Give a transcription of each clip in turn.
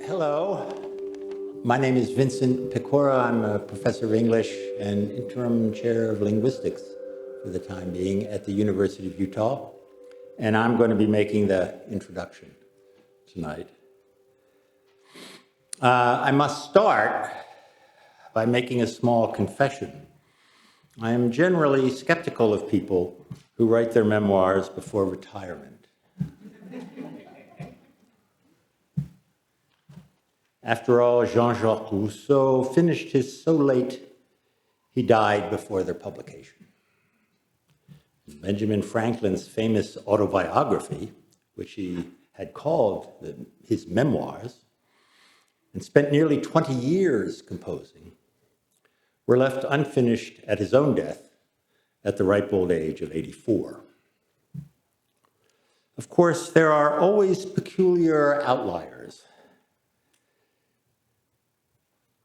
Hello, my name is Vincent Pecora. I'm a professor of English and interim chair of linguistics for the time being at the University of Utah. And I'm going to be making the introduction tonight. I must start by making a small confession. I am generally skeptical of people who write their memoirs before retirement. After all, Jean-Jacques Rousseau finished his so late, he died before their publication. Benjamin Franklin's famous autobiography, which he had called his memoirs, and spent nearly 20 years composing, were left unfinished at his own death at the ripe old age of 84. Of course, there are always peculiar outliers,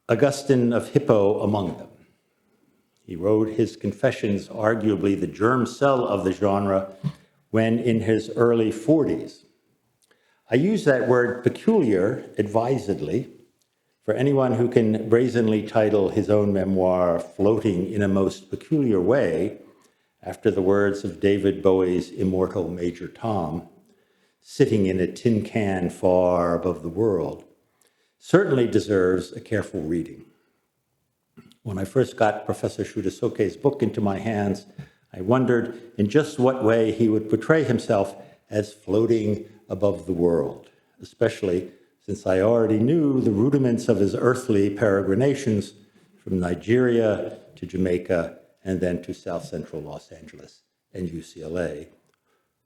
Augustine of Hippo among them. He wrote his Confessions, arguably the germ cell of the genre, when in his early 40s. I use that word peculiar advisedly for anyone who can brazenly title his own memoir Floating in a Most Peculiar Way, after the words of David Bowie's immortal Major Tom, sitting in a tin can far above the world, certainly deserves a careful reading. When I first got Professor Chude-Sokei's book into my hands, I wondered in just what way he would portray himself as floating above the world, especially since I already knew the rudiments of his earthly peregrinations from Nigeria to Jamaica and then to South Central Los Angeles and UCLA,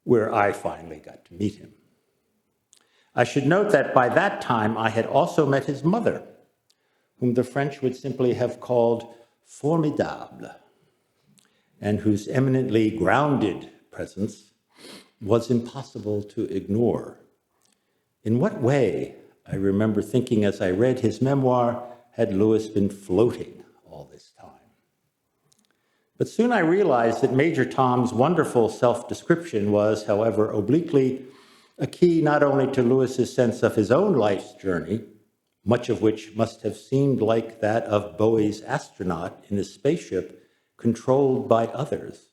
where I finally got to meet him. I should note that by that time I had also met his mother, whom the French would simply have called formidable, and whose eminently grounded presence was impossible to ignore. In what way, I remember thinking as I read his memoir, had Lewis been floating all this time? But soon I realized that Major Tom's wonderful self-description was, however obliquely, a key not only to Lewis's sense of his own life's journey, much of which must have seemed like that of Bowie's astronaut in a spaceship controlled by others.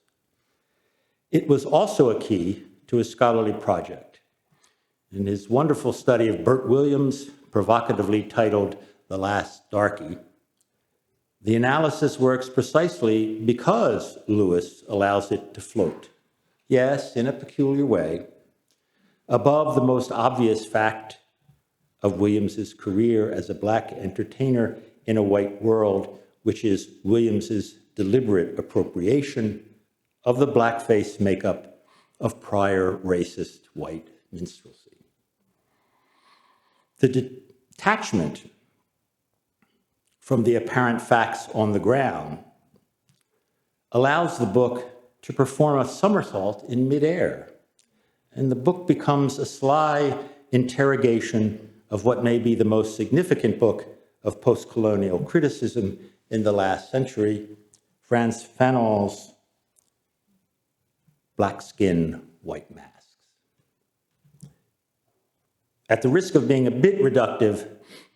It was also a key to his scholarly project. In his wonderful study of Bert Williams, provocatively titled The Last Darky, the analysis works precisely because Lewis allows it to float, yes, in a peculiar way, above the most obvious fact of Williams's career as a Black entertainer in a white world, which is Williams's deliberate appropriation of the blackface makeup of prior racist white minstrelsy. The detachment from the apparent facts on the ground allows the book to perform a somersault in midair, and the book becomes a sly interrogation of what may be the most significant book of post-colonial criticism in the last century, Frantz Fanon's Black Skin, White Masks. At the risk of being a bit reductive,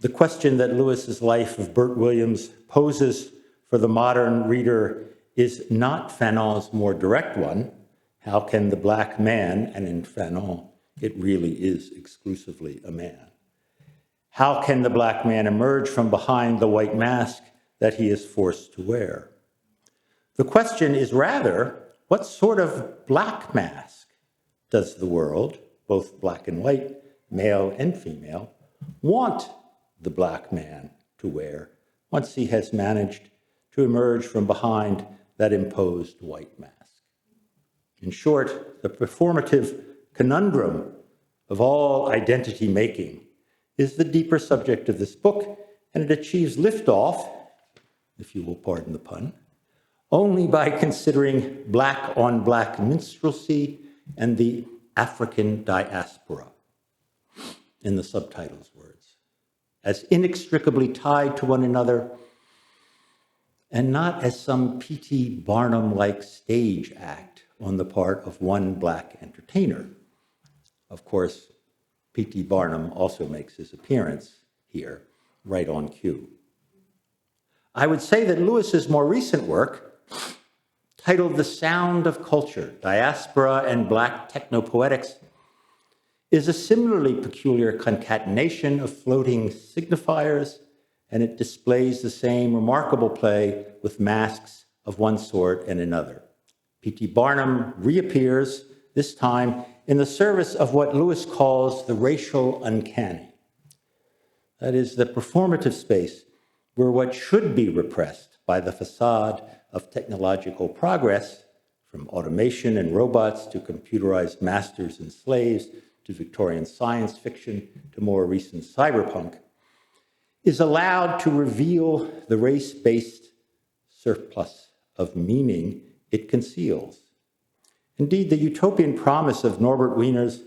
the question that Lewis's life of Bert Williams poses for the modern reader is not Fanon's more direct one. How can the Black man, and in Fanon, it really is exclusively a man, how can the Black man emerge from behind the white mask that he is forced to wear? The question is rather, what sort of Black mask does the world, both Black and white, male and female, want the Black man to wear once he has managed to emerge from behind that imposed white mask? In short, the performative conundrum of all identity making is the deeper subject of this book, and it achieves liftoff, if you will pardon the pun, only by considering Black on Black minstrelsy and the African diaspora, in the subtitle's words, as inextricably tied to one another and not as some P.T. Barnum-like stage act on the part of one Black entertainer. Of course, P.T. Barnum also makes his appearance here, right on cue. I would say that Lewis's more recent work, titled The Sound of Culture, Diaspora and Black Technopoetics, is a similarly peculiar concatenation of floating signifiers, and it displays the same remarkable play with masks of one sort and another. P.T. Barnum reappears, this time in the service of what Lewis calls the racial uncanny. That is, the performative space where what should be repressed by the facade of technological progress, from automation and robots to computerized masters and slaves to Victorian science fiction to more recent cyberpunk, is allowed to reveal the race-based surplus of meaning it conceals. Indeed, the utopian promise of Norbert Wiener's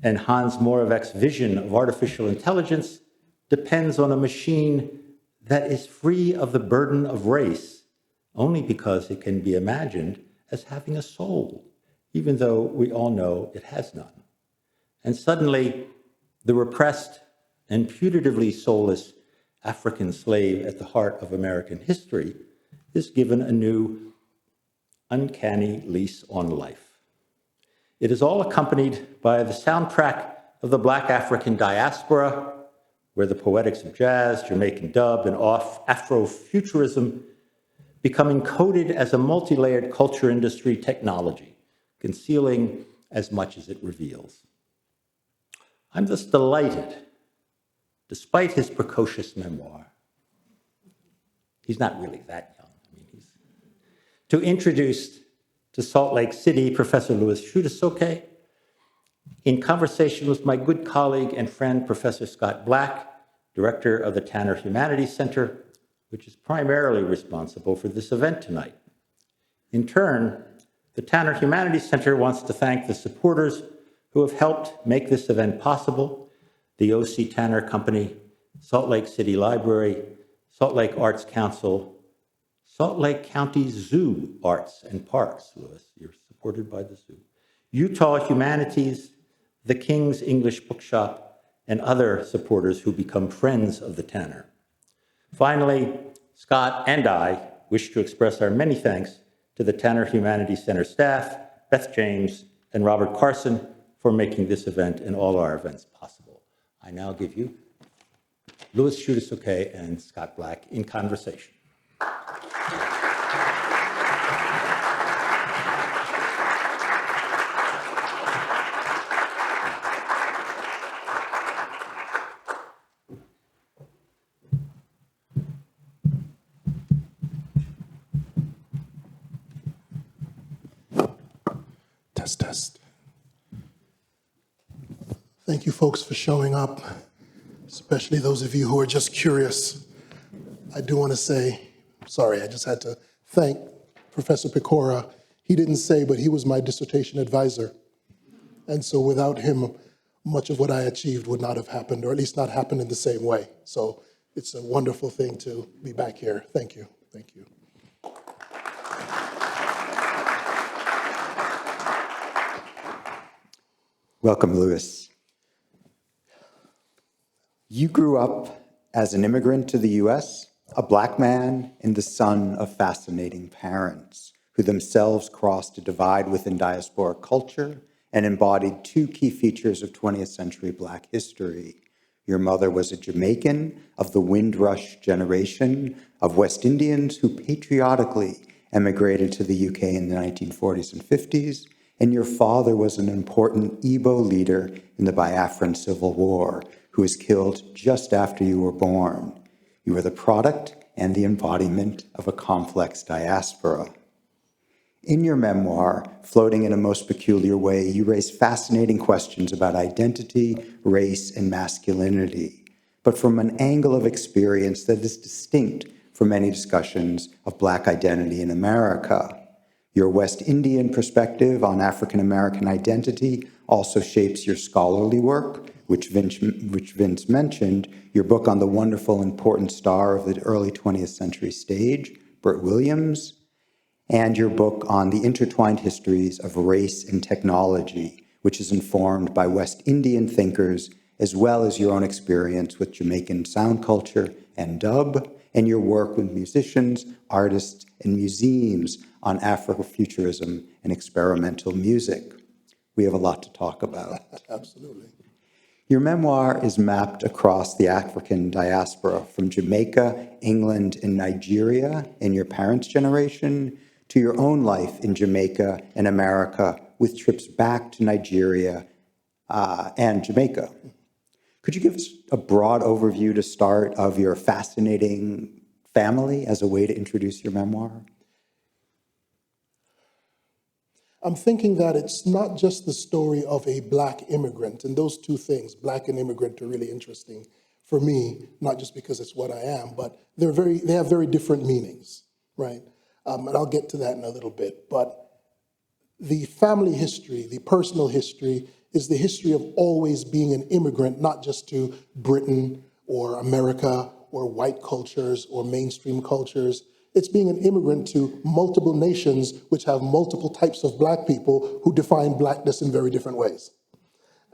and Hans Moravec's vision of artificial intelligence depends on a machine that is free of the burden of race only because it can be imagined as having a soul, even though we all know it has none. And suddenly, the repressed and putatively soulless African slave at the heart of American history is given a new, uncanny lease on life. It is all accompanied by the soundtrack of the Black African Diaspora, where the poetics of jazz, Jamaican dub, and Afrofuturism become encoded as a multi-layered culture industry technology, concealing as much as it reveals. I'm thus delighted, despite his precocious memoir, he's not really that young, to introduce to Salt Lake City Professor Louis Chude-Sokei in conversation with my good colleague and friend, Professor Scott Black, director of the Tanner Humanities Center, which is primarily responsible for this event tonight. In turn, the Tanner Humanities Center wants to thank the supporters who have helped make this event possible: the O.C. Tanner Company, Salt Lake City Library, Salt Lake Arts Council, Salt Lake County Zoo Arts and Parks. Louis, you're supported by the zoo. Utah Humanities, the King's English Bookshop, and other supporters who become friends of the Tanner. Finally, Scott and I wish to express our many thanks to the Tanner Humanities Center staff, Beth James, and Robert Carson for making this event and all our events possible. I now give you Louis Chude-Sokei and Scott Black in conversation. Test. Thank you folks for showing up, especially those of you who are just curious. I do want to say, sorry, I just had to thank Professor Pecora. He didn't say, but he was my dissertation advisor. And so without him, much of what I achieved would not have happened, or at least not happened in the same way. So it's a wonderful thing to be back here. Thank you. Thank you. Welcome, Louis. You grew up as an immigrant to the US, a Black man and the son of fascinating parents who themselves crossed a divide within diaspora culture and embodied two key features of 20th century Black history. Your mother was a Jamaican of the Windrush generation of West Indians who patriotically emigrated to the UK in the 1940s and 50s, and your father was an important Igbo leader in the Biafran Civil War, who was killed just after you were born. You were the product and the embodiment of a complex diaspora. In your memoir, Floating in a Most Peculiar Way, you raise fascinating questions about identity, race, and masculinity, but from an angle of experience that is distinct from many discussions of Black identity in America. Your West Indian perspective on African American identity also shapes your scholarly work, which Vince mentioned, your book on the wonderful, important star of the early 20th century stage, Bert Williams, and your book on the intertwined histories of race and technology, which is informed by West Indian thinkers as well as your own experience with Jamaican sound culture and dub, and your work with musicians, artists, and museums on Afrofuturism and experimental music. We have a lot to talk about. Absolutely. Your memoir is mapped across the African diaspora from Jamaica, England, and Nigeria in your parents' generation to your own life in Jamaica and America with trips back to Nigeria and Jamaica. Could you give us a broad overview to start of your fascinating family as a way to introduce your memoir? I'm thinking that it's not just the story of a Black immigrant, and those two things, Black and immigrant, are really interesting for me, not just because it's what I am, but they have very different meanings, right? And I'll get to that in a little bit. But the family history, the personal history, is the history of always being an immigrant, not just to Britain or America or white cultures or mainstream cultures. It's being an immigrant to multiple nations which have multiple types of Black people who define Blackness in very different ways.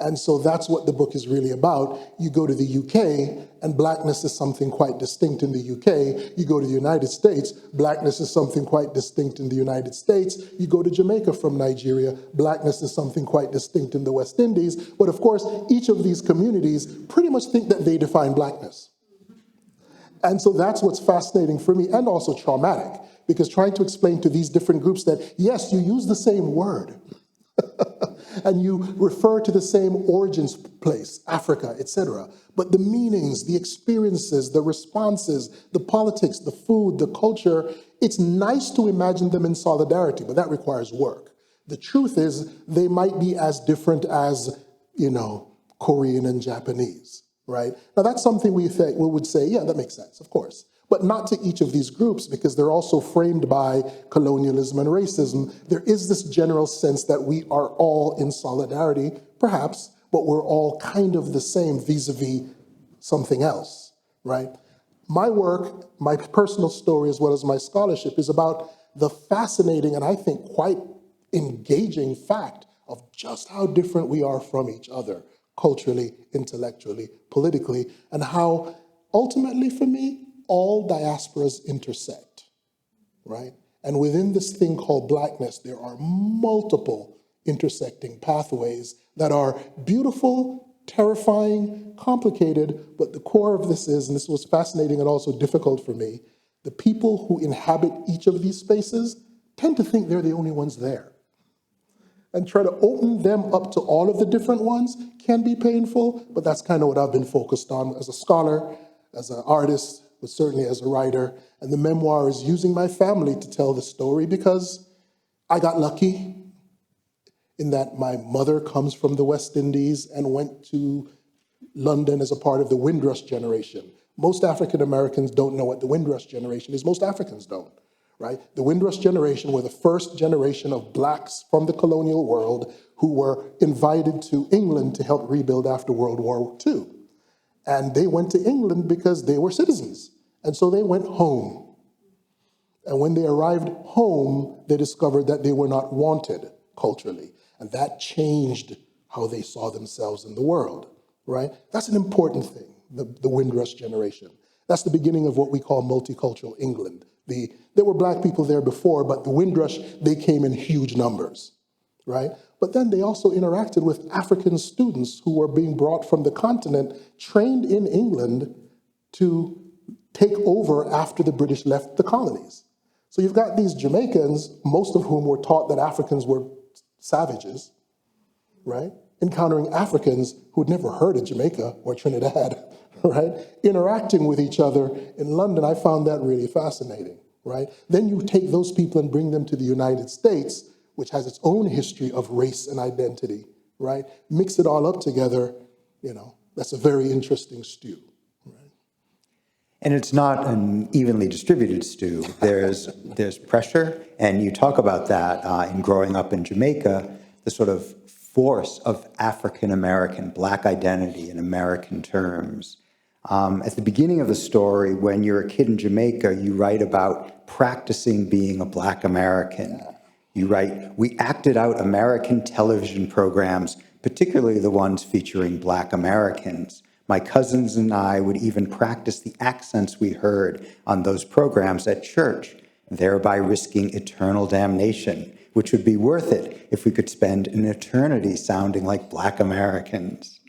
And so that's what the book is really about. You go to the UK, and Blackness is something quite distinct in the UK. You go to the United States, Blackness is something quite distinct in the United States. You go to Jamaica from Nigeria, Blackness is something quite distinct in the West Indies. But of course, each of these communities pretty much think that they define Blackness. And so that's what's fascinating for me, and also traumatic, because trying to explain to these different groups that, yes, you use the same word, and you refer to the same origins place, Africa, etc. But the meanings, the experiences, the responses, the politics, the food, the culture, it's nice to imagine them in solidarity, but that requires work. The truth is, they might be as different as, Korean and Japanese, right? Now that's something we would say, yeah, that makes sense, of course. But not to each of these groups, because they're also framed by colonialism and racism. There is this general sense that we are all in solidarity, perhaps, but we're all kind of the same vis-a-vis something else, right? My work, my personal story, as well as my scholarship, is about the fascinating and I think quite engaging fact of just how different we are from each other, culturally, intellectually, politically, and how ultimately for me, all diasporas intersect, right? And within this thing called Blackness, there are multiple intersecting pathways that are beautiful, terrifying, complicated, but the core of this is, and this was fascinating and also difficult for me, the people who inhabit each of these spaces tend to think they're the only ones there. And try to open them up to all of the different ones can be painful, but that's kind of what I've been focused on as a scholar, as an artist, but certainly as a writer. And the memoir is using my family to tell the story because I got lucky in that my mother comes from the West Indies and went to London as a part of the Windrush generation. Most African Americans don't know what the Windrush generation is. Most Africans don't, right? The Windrush generation were the first generation of Blacks from the colonial world who were invited to England to help rebuild after World War II. And they went to England because they were citizens. And so they went home. And when they arrived home, they discovered that they were not wanted culturally. And that changed how they saw themselves in the world, right? That's an important thing, the Windrush generation. That's the beginning of what we call multicultural England. There were Black people there before, but the Windrush, they came in huge numbers, right? But then they also interacted with African students who were being brought from the continent, trained in England to take over after the British left the colonies. So you've got these Jamaicans, most of whom were taught that Africans were savages, right? Encountering Africans who'd never heard of Jamaica or Trinidad, right? Interacting with each other in London, I found that really fascinating, right? Then you take those people and bring them to the United States, which has its own history of race and identity, right? Mix it all up together, that's a very interesting stew. Right? And it's not an evenly distributed stew. There's pressure, and you talk about that in growing up in Jamaica, the sort of force of African-American Black identity in American terms. At the beginning of the story, when you're a kid in Jamaica, you write about practicing being a Black American. You write, we acted out American television programs, particularly the ones featuring Black Americans. My cousins and I would even practice the accents we heard on those programs at church, thereby risking eternal damnation, which would be worth it if we could spend an eternity sounding like Black Americans.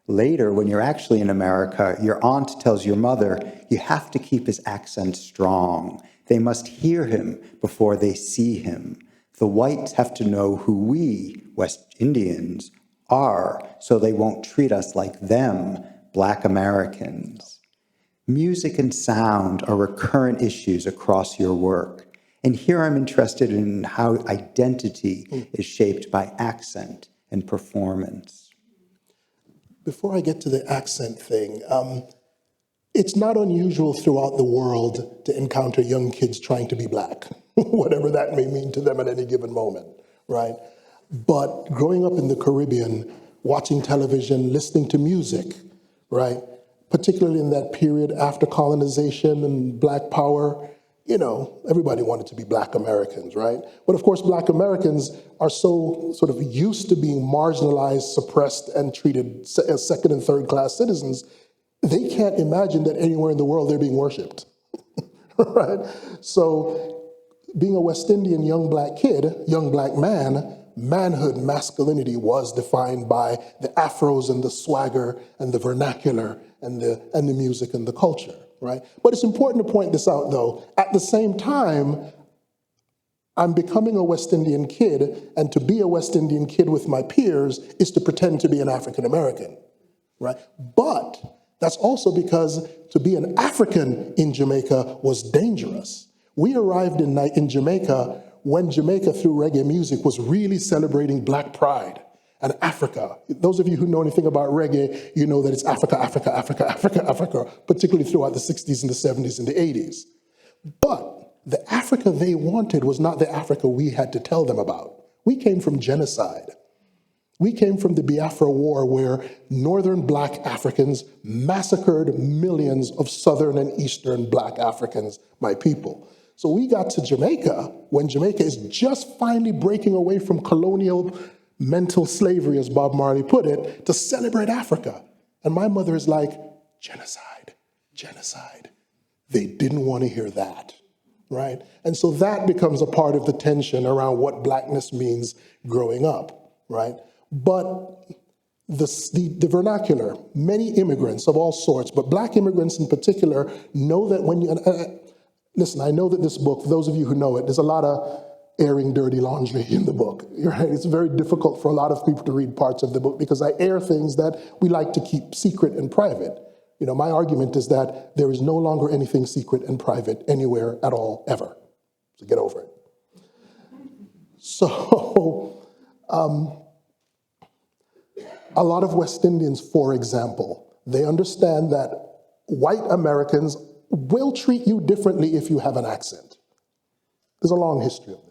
Later, when you're actually in America, your aunt tells your mother, you have to keep his accent strong. They must hear him before they see him. The whites have to know who we, West Indians, are, so they won't treat us like them, Black Americans. Music and sound are recurrent issues across your work. And here I'm interested in how identity is shaped by accent and performance. Before I get to the accent thing, it's not unusual throughout the world to encounter young kids trying to be Black, whatever that may mean to them at any given moment, right? But growing up in the Caribbean, watching television, listening to music, right? Particularly in that period after colonization and Black power, you know, everybody wanted to be Black Americans, right? But of course, Black Americans are so sort of used to being marginalized, suppressed, and treated as second and third class citizens, they can't imagine that anywhere in the world they're being worshipped, right? So being a West Indian young Black kid, young Black man, manhood, masculinity was defined by the afros and the swagger and the vernacular and the music and the culture, right? But it's important to point this out, though. At the same time, I'm becoming a West Indian kid, and to be a West Indian kid with my peers is to pretend to be an African American, right? But that's also because to be an African in Jamaica was dangerous. We arrived in Jamaica when Jamaica, through reggae music, was really celebrating Black pride and Africa. Those of you who know anything about reggae, you know that it's Africa, Africa, Africa, Africa, Africa, particularly throughout the 60s and the 70s and the 80s. But the Africa they wanted was not the Africa we had to tell them about. We came from genocide. We came from the Biafra War, where northern Black Africans massacred millions of southern and eastern Black Africans, my people. So we got to Jamaica when Jamaica is just finally breaking away from colonial mental slavery, as Bob Marley put it, to celebrate Africa. And my mother is like, genocide, genocide. They didn't want to hear that, right? And so that becomes a part of the tension around what Blackness means growing up, right? But the vernacular, many immigrants of all sorts, but Black immigrants in particular, know that when you, listen, I know that this book, for those of you who know it, there's a lot of airing dirty laundry in the book, right? It's very difficult for a lot of people to read parts of the book because I air things that we like to keep secret and private. You know, my argument is that there is no longer anything secret and private anywhere at all, ever. So get over it. So, a lot of West Indians, for example, they understand that white Americans will treat you differently if you have an accent. There's a long history of this.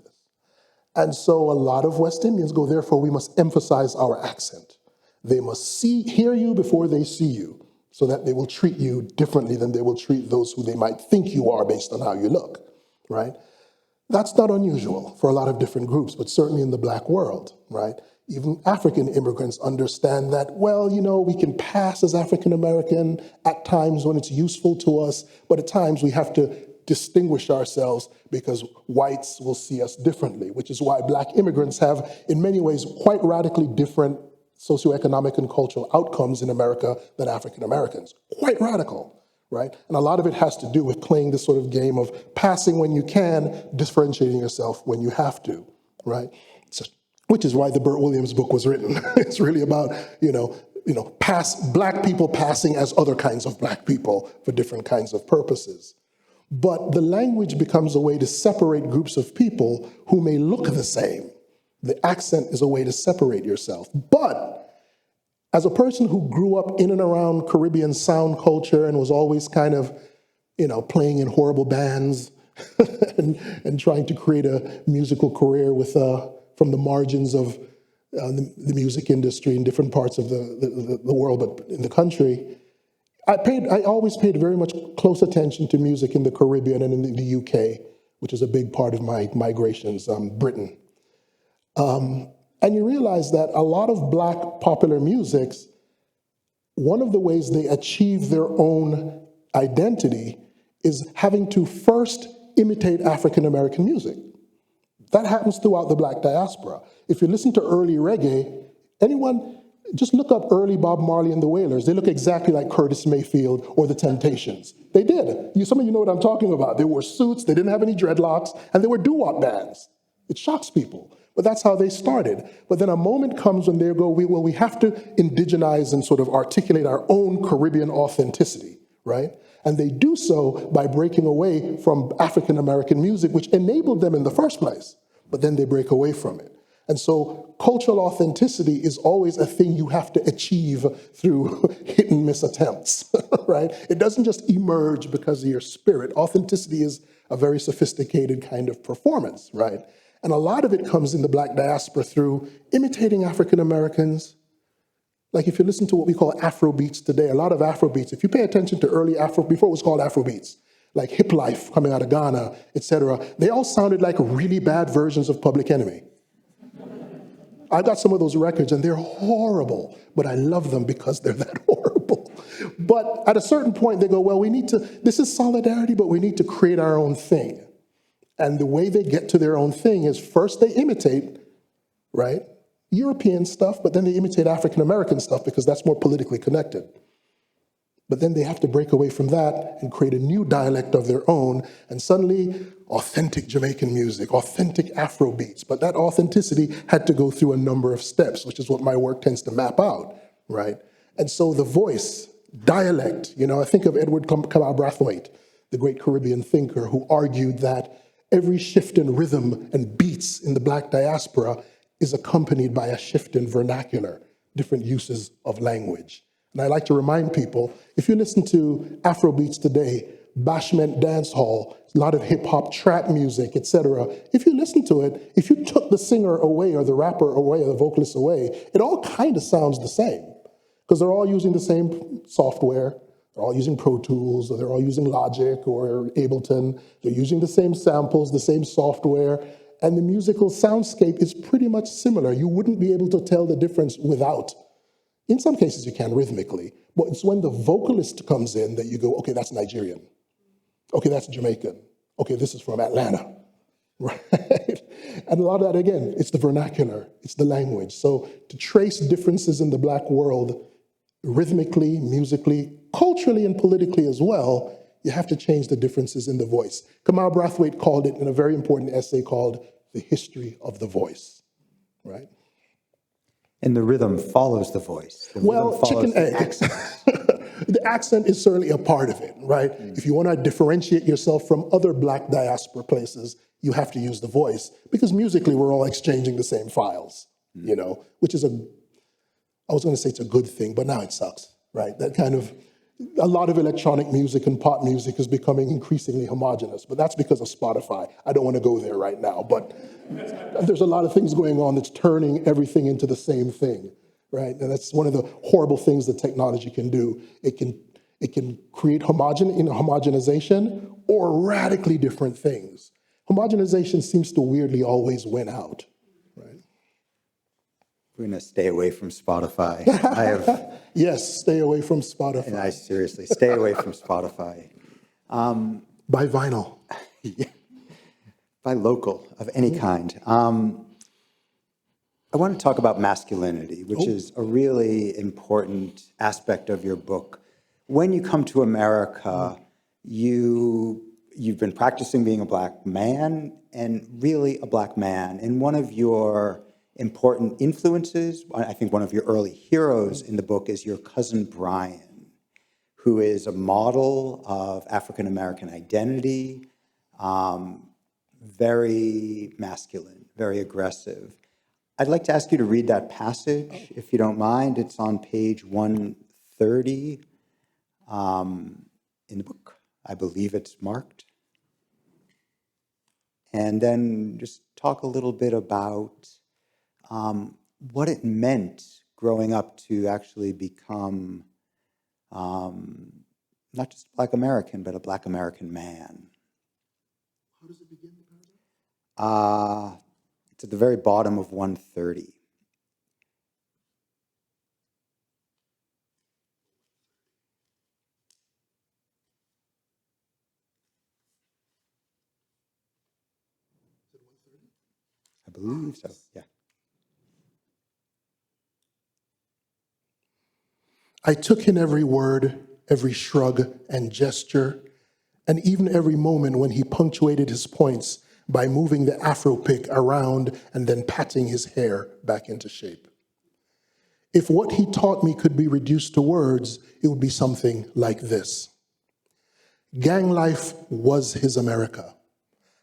And so a lot of West Indians go, therefore, we must emphasize our accent. They must hear you before they see you, so that they will treat you differently than they will treat those who they might think you are based on how you look, right? That's not unusual for a lot of different groups, but certainly in the Black world, right? Even African immigrants understand that, well, you know, we can pass as African American at times when it's useful to us, but at times we have to distinguish ourselves because whites will see us differently, which is why Black immigrants have, in many ways, quite radically different socioeconomic and cultural outcomes in America than African Americans. Quite radical, right? And a lot of it has to do with playing this sort of game of passing when you can, differentiating yourself when you have to, right? So, which is why the Bert Williams book was written. It's really about, Black people passing as other kinds of Black people for different kinds of purposes. But the language becomes a way to separate groups of people who may look the same. The accent is a way to separate yourself. But as a person who grew up in and around Caribbean sound culture and was always kind of, playing in horrible bands and trying to create a musical career with from the margins of the music industry in different parts of the world, but in the country, I always paid very much close attention to music in the Caribbean and in the UK, which is a big part of my migrations, Britain. And you realize that a lot of black popular musics, one of the ways they achieve their own identity is having to first imitate African American music. That happens throughout the black diaspora. If you listen to early reggae, anyone, just look up early Bob Marley and the Wailers. They look exactly like Curtis Mayfield or the Temptations. They did. Some of you know what I'm talking about. They wore suits, they didn't have any dreadlocks, and they were doo-wop bands. It shocks people. But that's how they started. But then a moment comes when they go, we have to indigenize and sort of articulate our own Caribbean authenticity, right? And they do so by breaking away from African American music, which enabled them in the first place. But then they break away from it. And so cultural authenticity is always a thing you have to achieve through hit and miss attempts, right? It doesn't just emerge because of your spirit. Authenticity is a very sophisticated kind of performance, right? And a lot of it comes in the black diaspora through imitating African Americans. Like if you listen to what we call Afrobeats today, a lot of Afrobeats, if you pay attention to early Afro, before it was called Afrobeats, like Hip Life coming out of Ghana, etc., they all sounded like really bad versions of Public Enemy. I got some of those records and they're horrible, but I love them because they're that horrible. But at a certain point they go, well, this is solidarity, but we need to create our own thing. And the way they get to their own thing is first they imitate, right, European stuff, but then they imitate African American stuff because that's more politically connected. But then they have to break away from that and create a new dialect of their own, and suddenly authentic Jamaican music, authentic Afro beats. But that authenticity had to go through a number of steps, which is what my work tends to map out, right? And so the voice, dialect, I think of Edward Kamau Brathwaite, the great Caribbean thinker, who argued that every shift in rhythm and beats in the black diaspora is accompanied by a shift in vernacular, different uses of language. And I like to remind people, if you listen to Afro beats today, bashment dance hall, a lot of hip hop, trap music, etc. If you listen to it, if you took the singer away or the rapper away or the vocalist away, it all kind of sounds the same because they're all using the same software. They're all using Pro Tools, or they're all using Logic or Ableton. They're using the same samples, the same software, and the musical soundscape is pretty much similar. You wouldn't be able to tell the difference without. In some cases you can rhythmically, but it's when the vocalist comes in that you go, okay, that's Nigerian. Okay, that's Jamaican. Okay, this is from Atlanta, right? And a lot of that, again, it's the vernacular, it's the language. So to trace differences in the black world, rhythmically, musically, culturally, and politically as well, you have to change the differences in the voice. Kamau Brathwaite called it in a very important essay called The History of the Voice, right? And the rhythm follows the voice. The Well, rhythm follows chicken egg. the accent. The accent is certainly a part of it, right? If you want to differentiate yourself from other black diaspora places, you have to use the voice because musically we're all exchanging the same files, which is I was going to say it's a good thing, but now it sucks, right? That kind of, a lot of electronic music and pop music is becoming increasingly homogenous, but that's because of Spotify. I don't want to go there right now, but there's a lot of things going on that's turning everything into the same thing, right? And that's one of the horrible things that technology can do. It can create homogenization or radically different things. Homogenization seems to weirdly always win out, right? We're going to stay away from Spotify. Yes, stay away from Spotify. And I seriously, stay away from Spotify. Buy vinyl. Yeah. Buy local of any kind. I want to talk about masculinity, which is a really important aspect of your book. When you come to America, you've been practicing being a black man and really a black man. And one of your important influences, I think one of your early heroes in the book is your cousin Brian, who is a model of African-American identity, very masculine, very aggressive. I'd like to ask you to read that passage, if you don't mind. It's on page 130 in the book. I believe it's marked. And then just talk a little bit about what it meant growing up to actually become not just a Black American, but a Black American man. How does it begin? It's at the very bottom of 130. I believe so, yeah. I took in every word, every shrug and gesture, and even every moment when he punctuated his points by moving the afro pick around and then patting his hair back into shape. If what he taught me could be reduced to words, it would be something like this. Gang life was his America,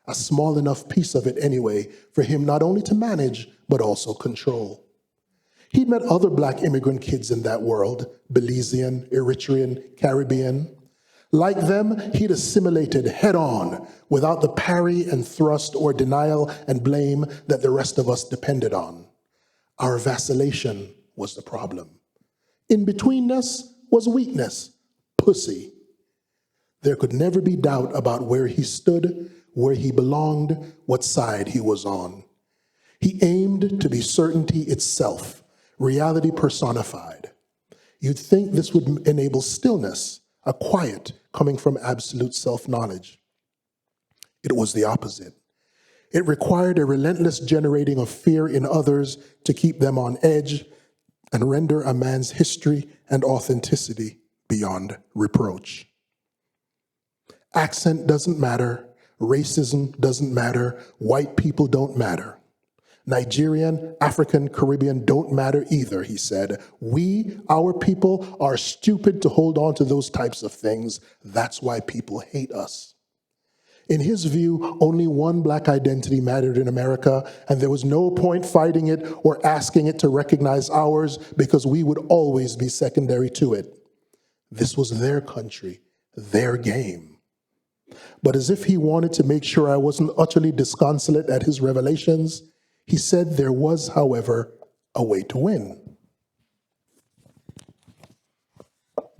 a small enough piece of it anyway for him not only to manage, but also control. He'd met other Black immigrant kids in that world, Belizean, Eritrean, Caribbean. Like them, he'd assimilated head on without the parry and thrust or denial and blame that the rest of us depended on. Our vacillation was the problem. In betweenness was weakness, pussy. There could never be doubt about where he stood, where he belonged, what side he was on. He aimed to be certainty itself, reality personified. You'd think this would enable stillness, a quiet coming from absolute self-knowledge. It was the opposite. It required a relentless generating of fear in others to keep them on edge and render a man's history and authenticity beyond reproach. Accent doesn't matter, racism doesn't matter, white people don't matter. Nigerian, African, Caribbean don't matter either, he said. We, our people, are stupid to hold on to those types of things. That's why people hate us. In his view, only one Black identity mattered in America, and there was no point fighting it or asking it to recognize ours because we would always be secondary to it. This was their country, their game. But as if he wanted to make sure I wasn't utterly disconsolate at his revelations, he said there was, however, a way to win.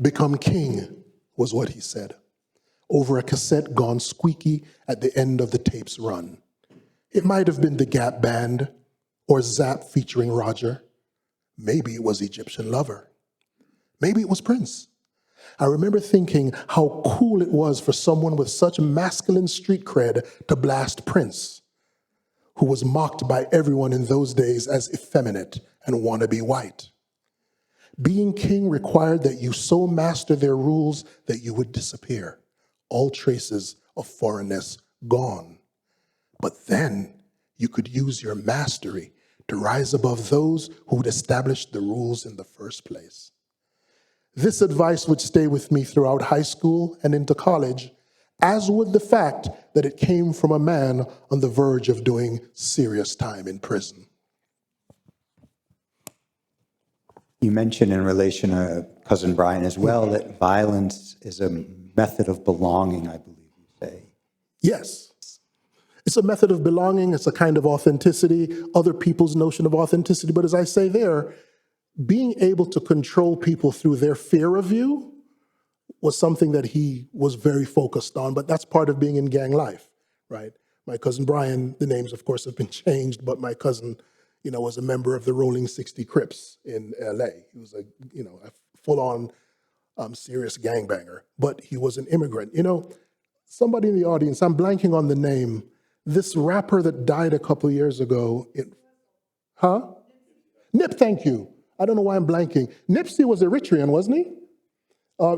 Become king was what he said, over a cassette gone squeaky at the end of the tape's run. It might have been the Gap Band or Zap featuring Roger. Maybe it was Egyptian Lover. Maybe it was Prince. I remember thinking how cool it was for someone with such masculine street cred to blast Prince, who was mocked by everyone in those days as effeminate and wannabe white. Being king required that you so master their rules that you would disappear, all traces of foreignness gone. But then you could use your mastery to rise above those who would establish the rules in the first place. This advice would stay with me throughout high school and into college, as would the fact that it came from a man on the verge of doing serious time in prison. You mentioned in relation to Cousin Brian as well that violence is a method of belonging, I believe you say. Yes. It's a method of belonging. It's a kind of authenticity, other people's notion of authenticity. But as I say there, being able to control people through their fear of you was something that he was very focused on, but that's part of being in gang life, right? My cousin Brian, the names of course have been changed, but my cousin, was a member of the Rolling 60 Crips in LA. He was a full-on serious gangbanger, but he was an immigrant. Somebody in the audience, I'm blanking on the name, this rapper that died a couple of years ago, Nip, thank you. I don't know why I'm blanking. Nipsey was Eritrean, wasn't he?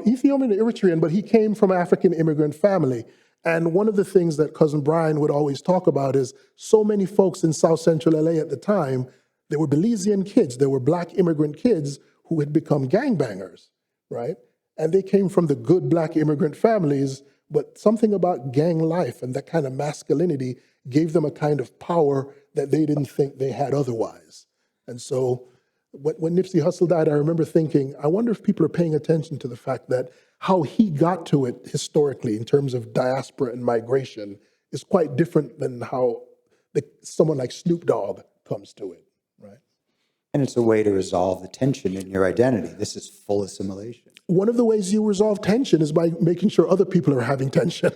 Ethiopian Eritrean, but he came from an African immigrant family. And one of the things that Cousin Brian would always talk about is so many folks in South Central LA at the time, there were Belizean kids, there were Black immigrant kids who had become gangbangers, right? And they came from the good Black immigrant families, but something about gang life and that kind of masculinity gave them a kind of power that they didn't think they had otherwise. And so when Nipsey Hussle died, I remember thinking, I wonder if people are paying attention to the fact that how he got to it historically in terms of diaspora and migration is quite different than how someone like Snoop Dogg comes to it, right? And it's a way to resolve the tension in your identity. This is full assimilation. One of the ways you resolve tension is by making sure other people are having tension.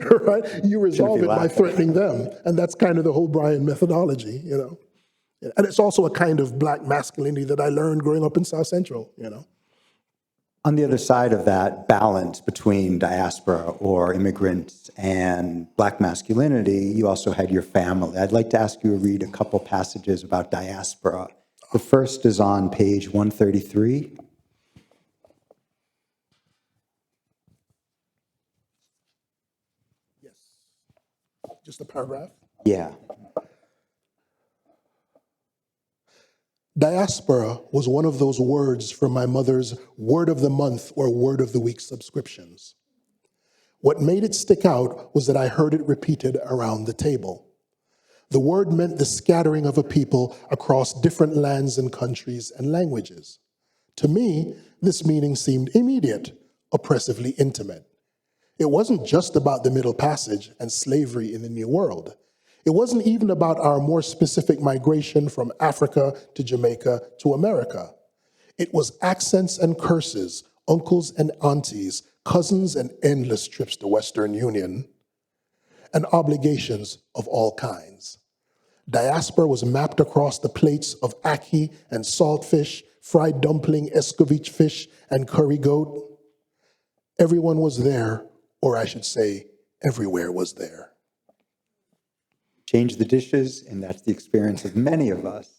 right? You resolve it by laughing. threatening them. And that's kind of the whole Brian methodology, you know. And it's also a kind of black masculinity that I learned growing up in South Central, you know. On the other side of that balance between diaspora or immigrants and black masculinity, you also had your family. I'd like to ask you to read a couple passages about diaspora. The first is on page 133. Yes. Just a paragraph. Yeah. Diaspora was one of those words from my mother's Word of the Month or Word of the Week subscriptions. What made it stick out was that I heard it repeated around the table. The word meant the scattering of a people across different lands and countries and languages. To me, this meaning seemed immediate, oppressively intimate. It wasn't just about the Middle Passage and slavery in the New World. It wasn't even about our more specific migration from Africa to Jamaica to America. It was accents and curses, uncles and aunties, cousins and endless trips to Western Union, and obligations of all kinds. Diaspora was mapped across the plates of ackee and saltfish, fried dumpling, escovitch fish, and curry goat. Everyone was there, or I should say, everywhere was there. Change the dishes, and that's the experience of many of us.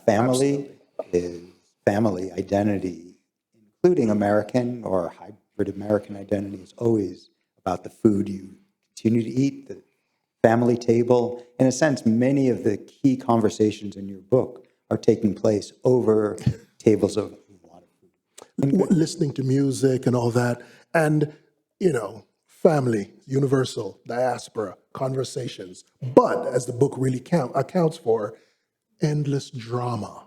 Family is family identity, including American or hybrid American identity, is always about the food you continue to eat, the family table. In a sense, many of the key conversations in your book are taking place over tables of a lot of food. Listening to music and all that. And, you know, family, universal, diaspora, conversations. But, as the book really accounts for, endless drama,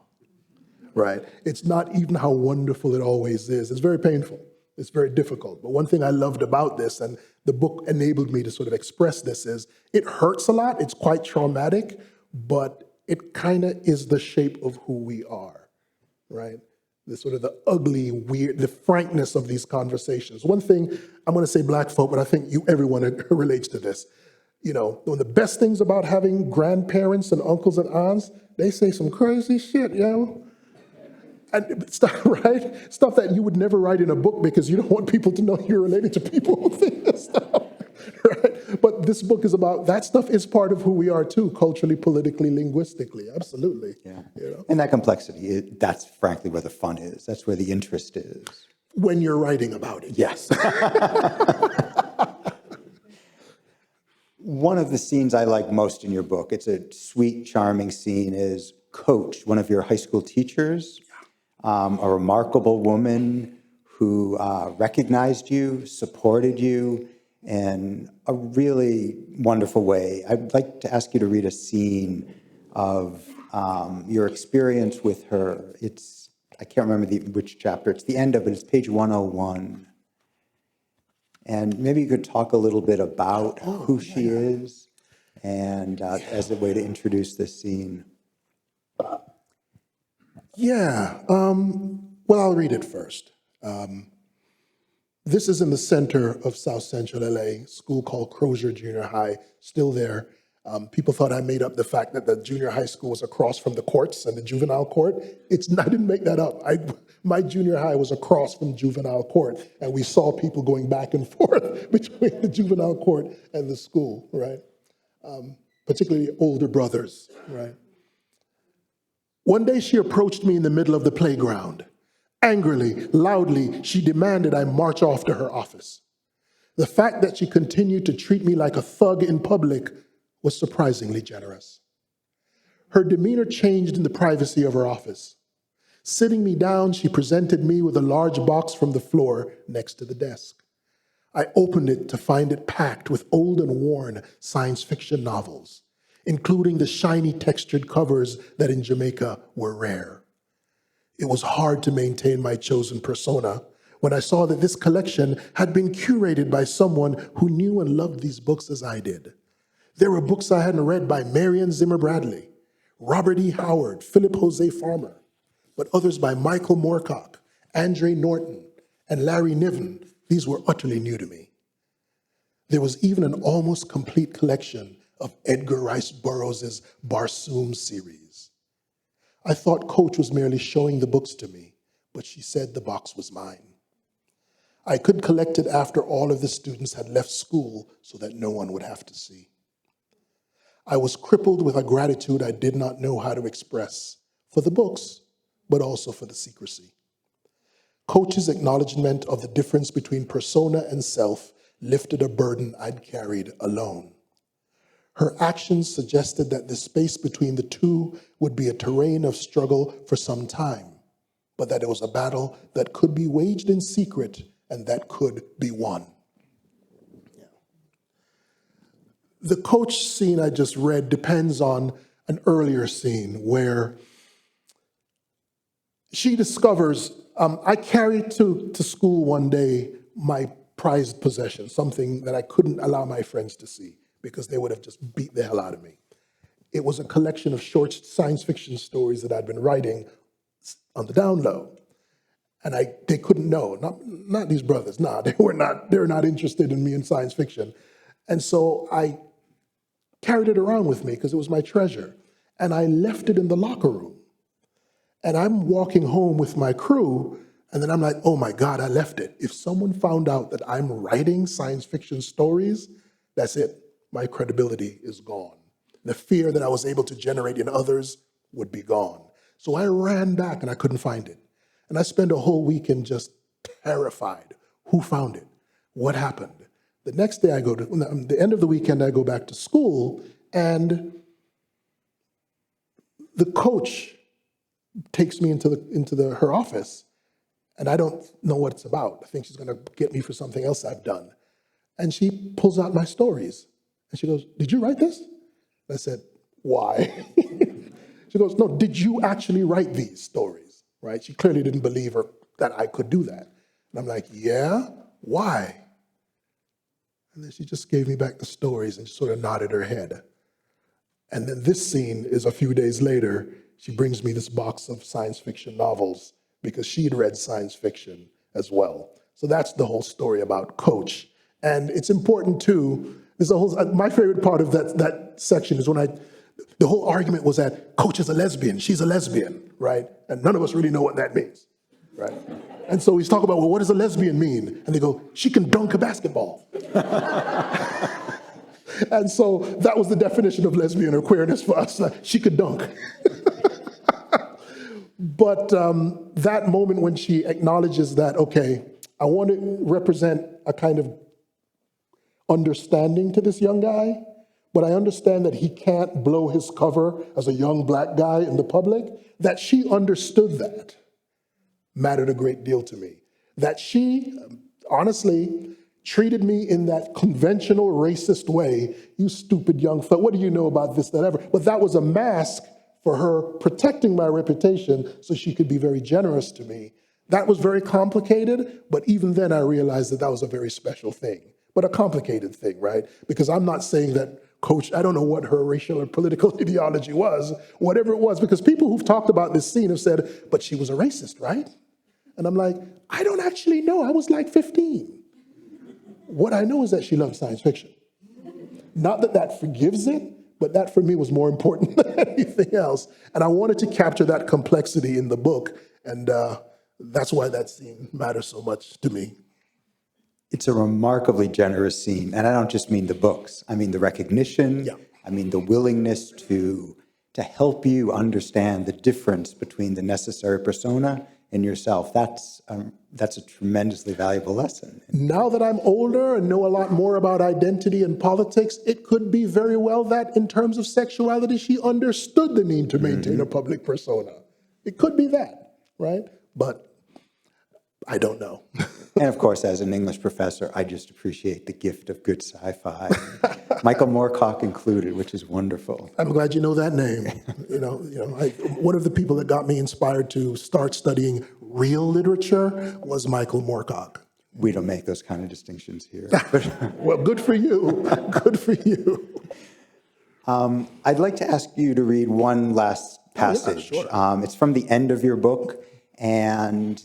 right? It's not even how wonderful it always is. It's very painful. It's very difficult. But one thing I loved about this, and the book enabled me to sort of express this, is it hurts a lot. It's quite traumatic, but it kind of is the shape of who we are, right? The sort of the ugly, weird, the frankness of these conversations. One thing, I'm going to say black folk, but I think everyone relates to this. You know, one of the best things about having grandparents and uncles and aunts, they say some crazy shit, yo. And stuff, right? Stuff that you would never write in a book because you don't want people to know you're related to people who think this stuff, right? But this book is about, that stuff is part of who we are too, culturally, politically, linguistically, absolutely. Yeah. You know? And that complexity, that's frankly where the fun is. That's where the interest is. When you're writing about it. Yes. One of the scenes I like most in your book, it's a sweet, charming scene, is Coach, one of your high school teachers, a remarkable woman who recognized you, supported you in a really wonderful way. I'd like to ask you to read a scene of your experience with her. I can't remember which chapter. It's the end of it. It's page 101. And maybe you could talk a little bit about who she is, and as a way to introduce this scene. Yeah, well, I'll read it first. This is in the center of South Central LA, school called Crozier Junior High, still there. People thought I made up the fact that the junior high school was across from the courts and the juvenile court. I didn't make that up. My junior high was across from juvenile court, and we saw people going back and forth between the juvenile court and the school, right? Particularly older brothers, right? One day she approached me in the middle of the playground. Angrily, loudly, she demanded I march off to her office. The fact that she continued to treat me like a thug in public was surprisingly generous. Her demeanor changed in the privacy of her office. Sitting me down, she presented me with a large box from the floor next to the desk. I opened it to find it packed with old and worn science fiction novels, including the shiny textured covers that in Jamaica were rare. It was hard to maintain my chosen persona when I saw that this collection had been curated by someone who knew and loved these books as I did. There were books I hadn't read by Marion Zimmer Bradley, Robert E. Howard, Philip Jose Farmer, but others by Michael Moorcock, Andre Norton, and Larry Niven. These were utterly new to me. There was even an almost complete collection of Edgar Rice Burroughs' Barsoom series. I thought Coach was merely showing the books to me, but she said the box was mine. I could collect it after all of the students had left school so that no one would have to see. I was crippled with a gratitude I did not know how to express for the books, but also for the secrecy. Coach's acknowledgement of the difference between persona and self lifted a burden I'd carried alone. Her actions suggested that the space between the two would be a terrain of struggle for some time, but that it was a battle that could be waged in secret and that could be won. Yeah. The Coach scene I just read depends on an earlier scene where she discovers, I carried to school one day my prized possession, something that I couldn't allow my friends to see because they would have just beat the hell out of me. It was a collection of short science fiction stories that I'd been writing on the down low. And they couldn't know, not these brothers, they were not interested in me in science fiction. And so I carried it around with me because it was my treasure. And I left it in the locker room. And I'm walking home with my crew, and then I'm like, oh my God, I left it. If someone found out that I'm writing science fiction stories, that's it. My credibility is gone. The fear that I was able to generate in others would be gone. So I ran back and I couldn't find it. And I spent a whole weekend just terrified. Who found it? What happened? The next day the end of the weekend, I go back to school, and the Coach takes me into her office, and I don't know what it's about. I think she's gonna get me for something else I've done. And she pulls out my stories, and she goes, "Did you write this?" And I said, "Why?" She goes, "No, did you actually write these stories?" Right? She clearly didn't believe that I could do that. And I'm like, "Yeah, why?" And then she just gave me back the stories and sort of nodded her head. And then this scene is a few days later. She brings me this box of science fiction novels because she'd read science fiction as well. So that's the whole story about Coach. And it's important too, my favorite part of that section is when the whole argument was that Coach is a lesbian, she's a lesbian, right? And none of us really know what that means, right? And so he's talking about, well, what does a lesbian mean? And they go, she can dunk a basketball. And so that was the definition of lesbian or queerness for us. She could dunk. But that moment when she acknowledges that, okay, I want to represent a kind of understanding to this young guy, but I understand that he can't blow his cover as a young black guy in the public, that she understood that mattered a great deal to me. That she, honestly, treated me in that conventional racist way. You stupid young fuck, what do you know about this, that, ever? But that was a mask for her protecting my reputation so she could be very generous to me. That was very complicated, but even then I realized that was a very special thing, but a complicated thing, right? Because I'm not saying that Coach, I don't know what her racial or political ideology was, whatever it was, because people who've talked about this scene have said, but she was a racist, right? And I'm like, I don't actually know, I was like 15. What I know is that she loved science fiction. Not that that forgives it, but that for me was more important than anything else. And I wanted to capture that complexity in the book, and that's why that scene matters so much to me. It's a remarkably generous scene, and I don't just mean the books. I mean the recognition, Yeah. I mean the willingness to help you understand the difference between the necessary persona and yourself. That's a tremendously valuable lesson. Now that I'm older and know a lot more about identity and politics, it could be very well that in terms of sexuality, she understood the need to maintain a public persona. It could be that, right? But I don't know. And of course, as an English professor, I just appreciate the gift of good sci-fi, Michael Moorcock included, which is wonderful. I'm glad you know that name. One of the people that got me inspired to start studying real literature was Michael Moorcock. We don't make those kind of distinctions here. Well, good for you. Good for you. I'd like to ask you to read one last passage. Yeah, sure. It's from the end of your book, and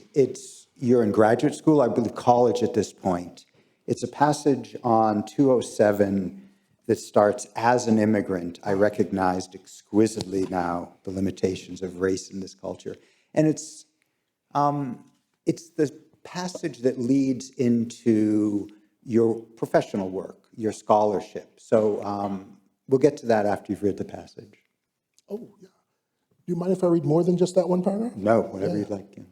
you're in graduate school, I believe college at this point, It's a passage on 207 that starts, "As an immigrant, I recognized exquisitely now the limitations of race in this culture." And it's the passage that leads into your professional work, your scholarship. So we'll get to that after you've read the passage. Oh, yeah. Do you mind if I read more than just that one paragraph? No, whatever you'd like. Yeah.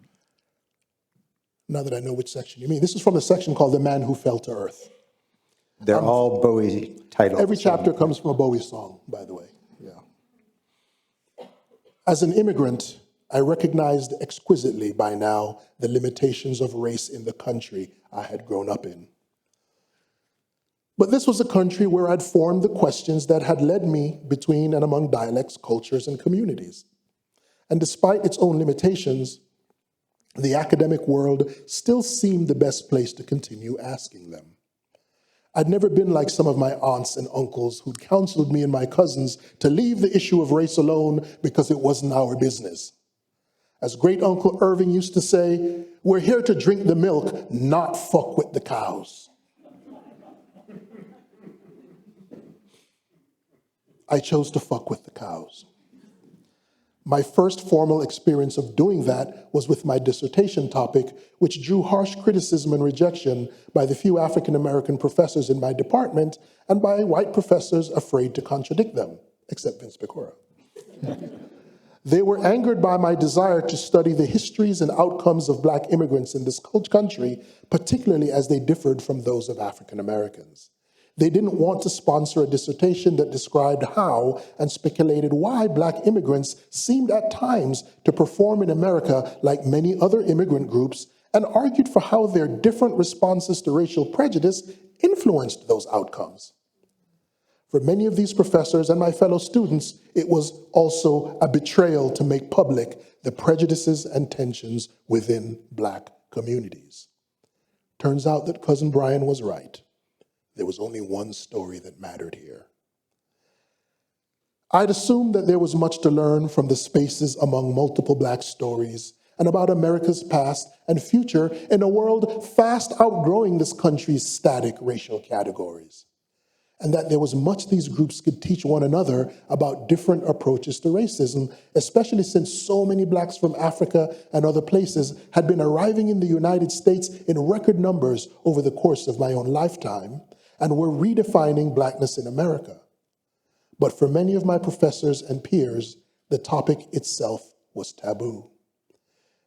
Now that I know which section you mean. This is from a section called "The Man Who Fell to Earth." They're all Bowie titles. Every chapter comes from a Bowie song, by the way. Yeah. As an immigrant, I recognized exquisitely by now the limitations of race in the country I had grown up in. But this was a country where I'd formed the questions that had led me between and among dialects, cultures, and communities. And despite its own limitations, the academic world still seemed the best place to continue asking them. I'd never been like some of my aunts and uncles who'd counseled me and my cousins to leave the issue of race alone because it wasn't our business. As great Uncle Irving used to say, we're here to drink the milk, not fuck with the cows. I chose to fuck with the cows. My first formal experience of doing that was with my dissertation topic, which drew harsh criticism and rejection by the few African-American professors in my department and by white professors afraid to contradict them, except Vince Pecora. They were angered by my desire to study the histories and outcomes of Black immigrants in this country, particularly as they differed from those of African Americans. They didn't want to sponsor a dissertation that described how and speculated why Black immigrants seemed at times to perform in America like many other immigrant groups, and argued for how their different responses to racial prejudice influenced those outcomes. For many of these professors and my fellow students, it was also a betrayal to make public the prejudices and tensions within Black communities. Turns out that Cousin Brian was right. There was only one story that mattered here. I'd assumed that there was much to learn from the spaces among multiple Black stories and about America's past and future in a world fast outgrowing this country's static racial categories, and that there was much these groups could teach one another about different approaches to racism, especially since so many Blacks from Africa and other places had been arriving in the United States in record numbers over the course of my own lifetime, and were redefining Blackness in America. But for many of my professors and peers, the topic itself was taboo.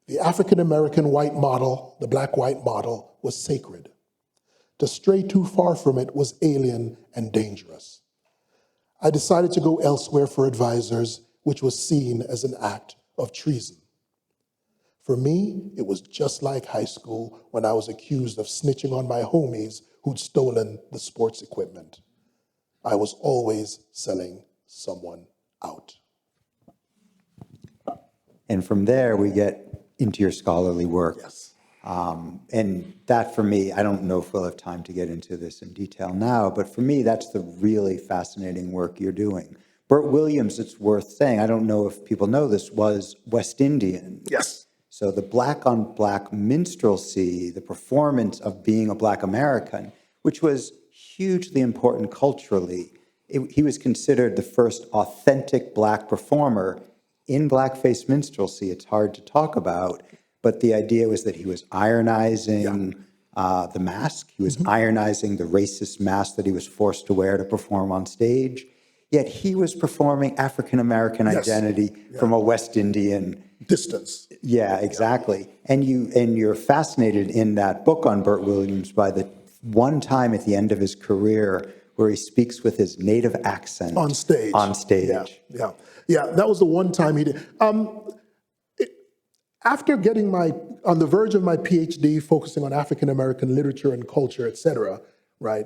The African-American white model, the Black-white model, was sacred. To stray too far from it was alien and dangerous. I decided to go elsewhere for advisors, which was seen as an act of treason. For me, it was just like high school when I was accused of snitching on my homies who'd stolen the sports equipment. I was always selling someone out. And from there, we get into your scholarly work. Yes. And that, for me, I don't know if we'll have time to get into this in detail now, but for me, that's the really fascinating work you're doing. Bert Williams, it's worth saying, I don't know if people know this, was West Indian. Yes. So the Black-on-Black minstrelsy, the performance of being a Black American, which was hugely important culturally. He was considered the first authentic Black performer in blackface minstrelsy. It's hard to talk about, but the idea was that he was ironizing the mask. He was ironizing the racist mask that he was forced to wear to perform on stage. Yet he was performing African-American identity from a West Indian distance. Yeah, exactly. And you're fascinated in that book on Bert Williams by the one time at the end of his career where he speaks with his native accent On stage. On stage. Yeah, that was the one time he did. After getting on the verge of my PhD, focusing on African-American literature and culture, et cetera, right?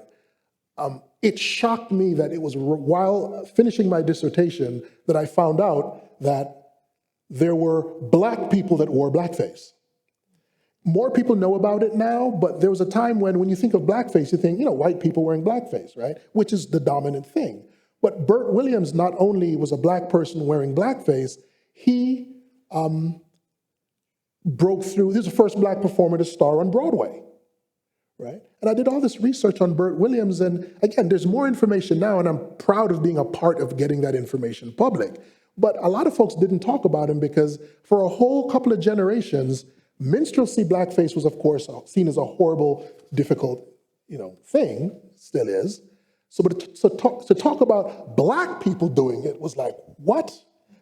It shocked me that it was while finishing my dissertation that I found out that there were Black people that wore blackface. More people know about it now, but there was a time when you think of blackface, you think, white people wearing blackface, right? Which is the dominant thing. But Bert Williams not only was a Black person wearing blackface, he broke through. He was the first Black performer to star on Broadway, right? And I did all this research on Bert Williams, and again, there's more information now, and I'm proud of being a part of getting that information public. But a lot of folks didn't talk about him because for a whole couple of generations, minstrelsy blackface was, of course, seen as a horrible, difficult, thing, still is. To talk about black people doing it was like, what?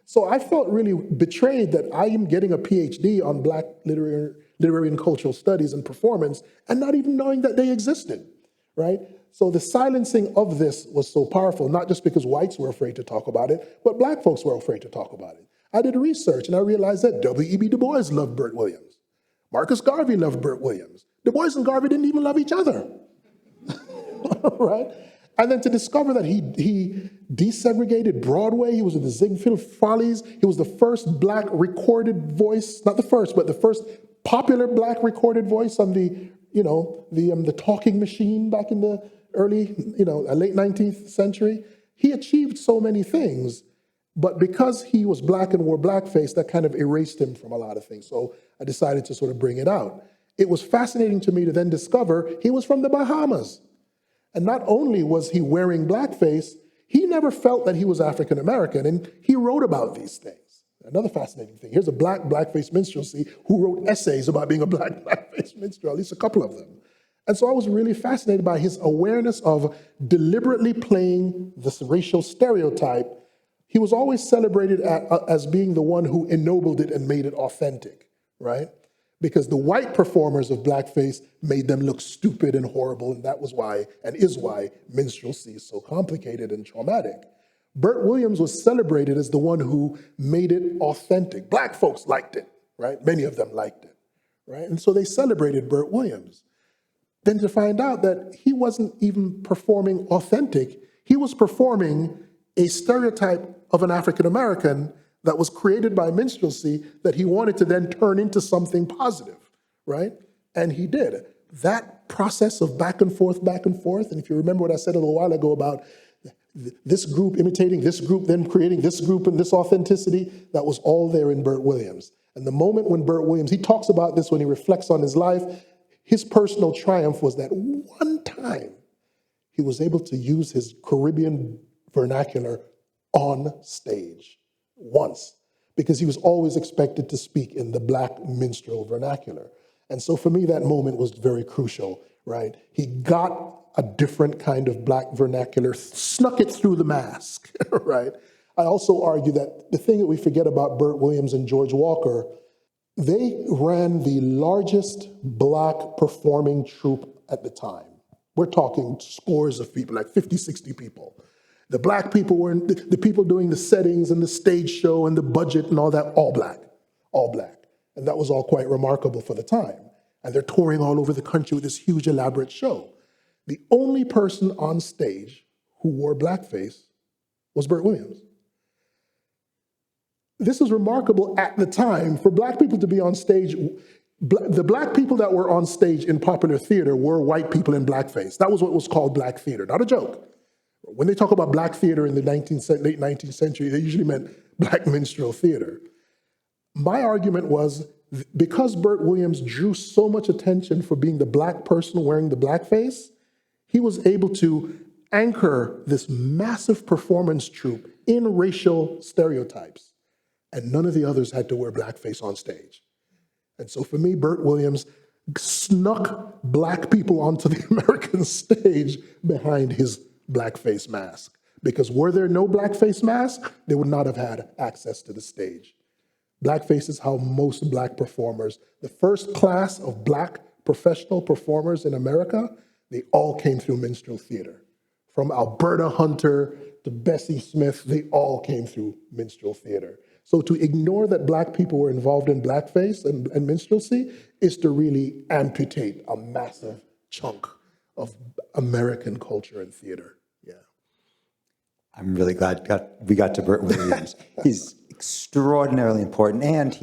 So I felt really betrayed that I am getting a PhD on black literary and cultural studies and performance and not even knowing that they existed, right? So the silencing of this was so powerful, not just because whites were afraid to talk about it, but black folks were afraid to talk about it. I did research and I realized that W.E.B. Du Bois loved Bert Williams. Marcus Garvey loved Bert Williams. Du Bois and Garvey didn't even love each other, right? And then to discover that he desegregated Broadway, he was in the Ziegfeld Follies, he was the first black recorded voice, not the first, but the first popular black recorded voice on the talking machine back in the early, late 19th century. He achieved so many things, but because he was black and wore blackface, that kind of erased him from a lot of things. So I decided to sort of bring it out. It was fascinating to me to then discover he was from the Bahamas. And not only was he wearing blackface, he never felt that he was African American, and he wrote about these things. Another fascinating thing, here's a blackface minstrelsy who wrote essays about being a blackface minstrel, at least a couple of them. And so I was really fascinated by his awareness of deliberately playing this racial stereotype. He was always celebrated as being the one who ennobled it and made it authentic, right? Because the white performers of blackface made them look stupid and horrible, and that was why, and is why, minstrelsy is so complicated and traumatic. Bert Williams was celebrated as the one who made it authentic. Black folks liked it, right? Many of them liked it, right? And so they celebrated Bert Williams. Then to find out that he wasn't even performing authentic, he was performing a stereotype of an African American that was created by minstrelsy that he wanted to then turn into something positive, right? And he did. That process of back and forth, and if you remember what I said a little while ago about this group imitating this group, then creating this group and this authenticity, that was all there in Bert Williams. And the moment when Bert Williams, he talks about this when he reflects on his life, his personal triumph was that one time he was able to use his Caribbean vernacular on stage. Once, because he was always expected to speak in the black minstrel vernacular. And so for me, that moment was very crucial, right? He got a different kind of black vernacular, snuck it through the mask, right? I also argue that the thing that we forget about Bert Williams and George Walker, they ran the largest black performing troupe at the time. We're talking scores of people, like 50, 60 people. The black people were the people doing the settings and the stage show and the budget and all that, all black. And that was all quite remarkable for the time. And they're touring all over the country with this huge elaborate show. The only person on stage who wore blackface was Bert Williams. This was remarkable at the time for black people to be on stage. The black people that were on stage in popular theater were white people in blackface. That was what was called black theater, not a joke. When they talk about black theater in the late 19th century, they usually meant black minstrel theater. My argument was, because Bert Williams drew so much attention for being the black person wearing the blackface, he was able to anchor this massive performance troupe in racial stereotypes, and none of the others had to wear blackface on stage. And so for me, Bert Williams snuck black people onto the American stage behind his blackface mask. Because were there no blackface mask, they would not have had access to the stage. Blackface is how most black performers, the first class of black professional performers in America, they all came through minstrel theater. From Alberta Hunter to Bessie Smith, they all came through minstrel theater. So to ignore that black people were involved in blackface and minstrelsy is to really amputate a massive chunk of American culture and theater. Yeah. I'm really glad we got to Bert Williams. He's extraordinarily important. And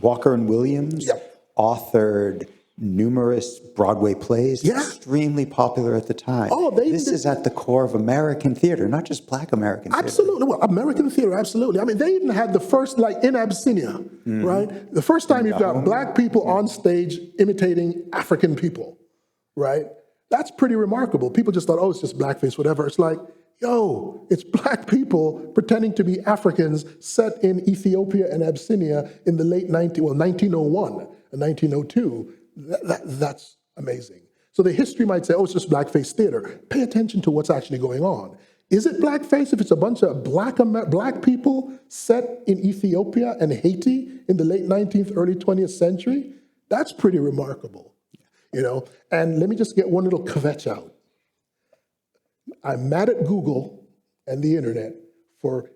Walker and Williams authored numerous Broadway plays, extremely popular at the time. This is at the core of American theater, not just black American theater. Absolutely. Well, American theater, absolutely. I mean, they even had the first, like in Abyssinia, right? The first time you've got black people on stage imitating African people, right? That's pretty remarkable. People just thought, oh, it's just blackface, whatever. It's like, yo, it's black people pretending to be Africans set in Ethiopia and Abyssinia in the late 1901 and 1902. That's amazing. So the history might say, oh, it's just blackface theater. Pay attention to what's actually going on. Is it blackface if it's a bunch of black people set in Ethiopia and Haiti in the late 19th, early 20th century? That's pretty remarkable, you know? And let me just get one little kvetch out. I'm mad at Google and the internet for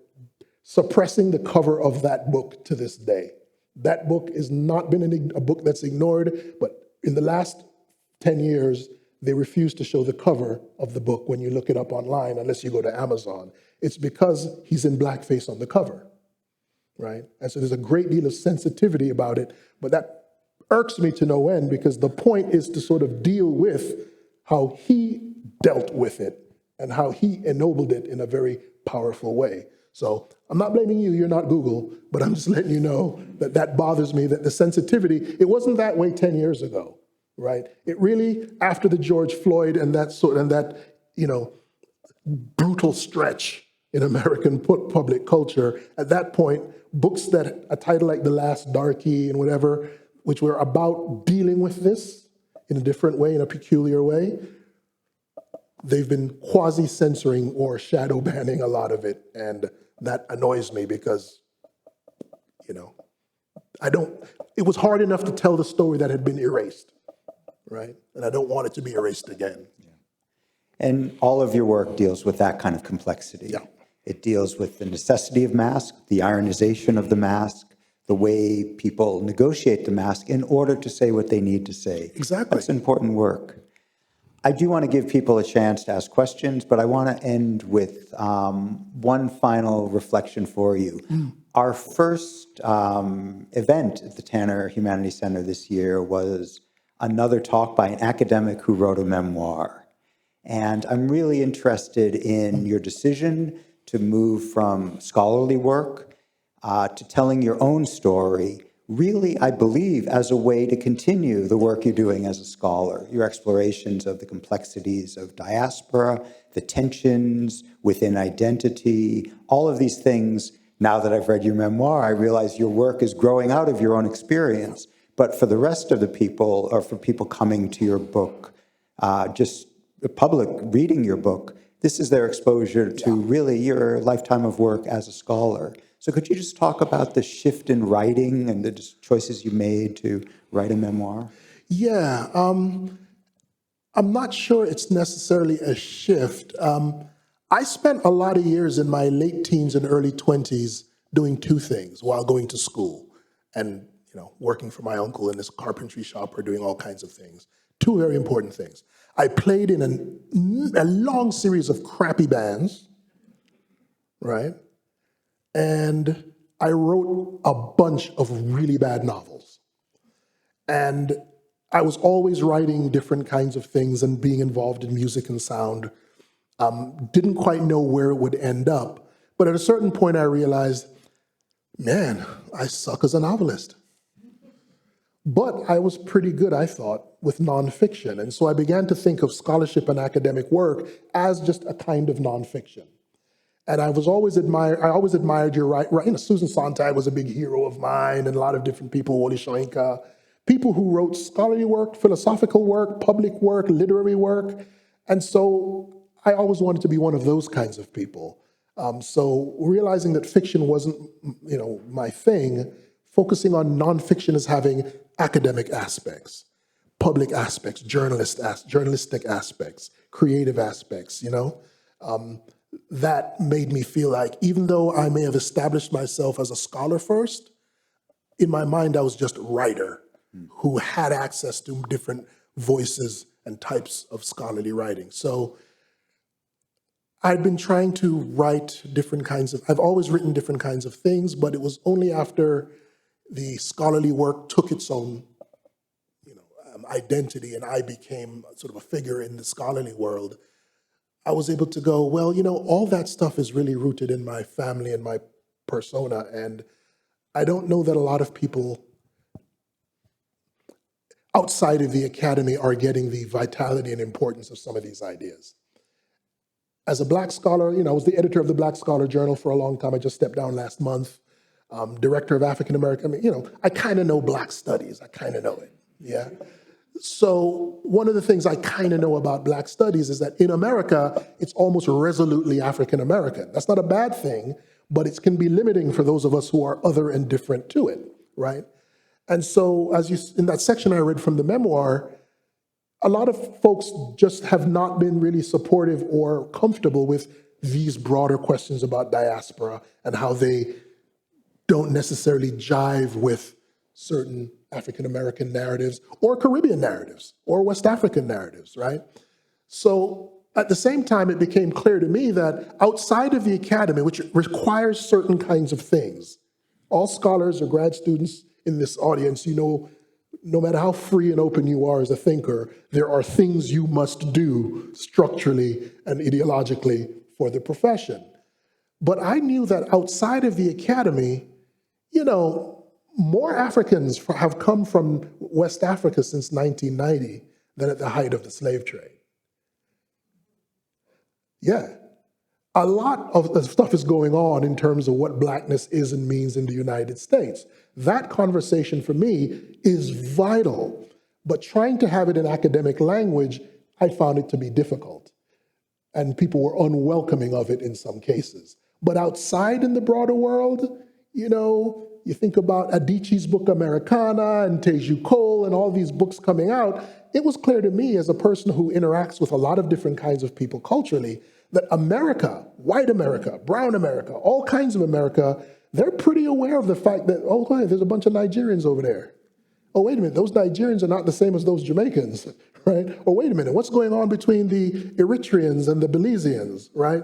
suppressing the cover of that book to this day. That book has not been a book that's ignored, but in the last 10 years, they refuse to show the cover of the book when you look it up online, unless you go to Amazon. It's because he's in blackface on the cover, right? And so there's a great deal of sensitivity about it, but that irks me to no end because the point is to sort of deal with how he dealt with it and how he ennobled it in a very powerful way. So I'm not blaming you, you're not Google, but I'm just letting you know that that bothers me, that the sensitivity, it wasn't that way 10 years ago. Right? It really, after the George Floyd and that you know, brutal stretch in American public culture, at that point, books that a title like The Last Darky and whatever, which were about dealing with this in a different way, in a peculiar way, they've been quasi-censoring or shadow banning a lot of it, and that annoys me because, you know, it was hard enough to tell the story that had been erased. Right? And I don't want it to be erased again. Yeah. And all of your work deals with that kind of complexity. Yeah. It deals with the necessity of mask, the ironization of the mask, the way people negotiate the mask in order to say what they need to say. Exactly. That's important work. I do want to give people a chance to ask questions, but I want to end with one final reflection for you. Our first event at the Tanner Humanities Center this year was another talk by an academic who wrote a memoir. And I'm really interested in your decision to move from scholarly work to telling your own story, really, I believe, as a way to continue the work you're doing as a scholar, your explorations of the complexities of diaspora, the tensions within identity, all of these things. Now that I've read your memoir, I realize your work is growing out of your own experience. But for the rest of the people, or for people coming to your book, just the public reading your book, this is their exposure to really your lifetime of work as a scholar. So could you just talk about the shift in writing and the choices you made to write a memoir? Yeah, I'm not sure it's necessarily a shift. I spent a lot of years in my late teens and early 20s doing two things while going to school and working for my uncle in this carpentry shop or doing all kinds of things. Two very important things. I played in a long series of crappy bands, right? And I wrote a bunch of really bad novels. And I was always writing different kinds of things and being involved in music and sound. Didn't quite know where it would end up. But at a certain point, I realized, man, I suck as a novelist. But I was pretty good, I thought, with nonfiction. And so I began to think of scholarship and academic work as just a kind of nonfiction. And I always admired your writing. Susan Sontag was a big hero of mine, and a lot of different people, Wole Soyinka, people who wrote scholarly work, philosophical work, public work, literary work. And so I always wanted to be one of those kinds of people. So realizing that fiction wasn't, my thing, focusing on nonfiction as having academic aspects, public aspects, journalistic aspects, creative aspects, that made me feel like even though I may have established myself as a scholar first, in my mind I was just a writer who had access to different voices and types of scholarly writing. So I'd been trying to write I've always written different kinds of things, but it was only after the scholarly work took its own identity and I became sort of a figure in the scholarly world, I was able to go, well, all that stuff is really rooted in my family and my persona, and I don't know that a lot of people, outside of the academy are getting the vitality and importance of some of these ideas. As a Black scholar, I was the editor of the Black Scholar Journal for a long time. I just stepped down last month. Director of African American, I kind of know Black studies. I kind of know it, yeah? So one of the things I kind of know about Black studies is that in America, it's almost resolutely African American. That's not a bad thing, but it can be limiting for those of us who are other and different to it, right? And so in that section I read from the memoir, a lot of folks just have not been really supportive or comfortable with these broader questions about diaspora and how they don't necessarily jive with certain African American narratives or Caribbean narratives or West African narratives, right? So at the same time, it became clear to me that outside of the academy, which requires certain kinds of things, all scholars or grad students in this audience, no matter how free and open you are as a thinker, there are things you must do structurally and ideologically for the profession. But I knew that outside of the academy, more Africans have come from West Africa since 1990 than at the height of the slave trade. Yeah. A lot of the stuff is going on in terms of what Blackness is and means in the United States. That conversation for me is vital, but trying to have it in academic language, I found it to be difficult. And people were unwelcoming of it in some cases. But outside in the broader world, you think about Adichie's book Americana and Teju Cole and all these books coming out, it was clear to me as a person who interacts with a lot of different kinds of people culturally that America, white America, brown America, all kinds of America, they're pretty aware of the fact that, there's a bunch of Nigerians over there. Oh, wait a minute, those Nigerians are not the same as those Jamaicans, right? Or wait a minute, what's going on between the Eritreans and the Belizeans, right?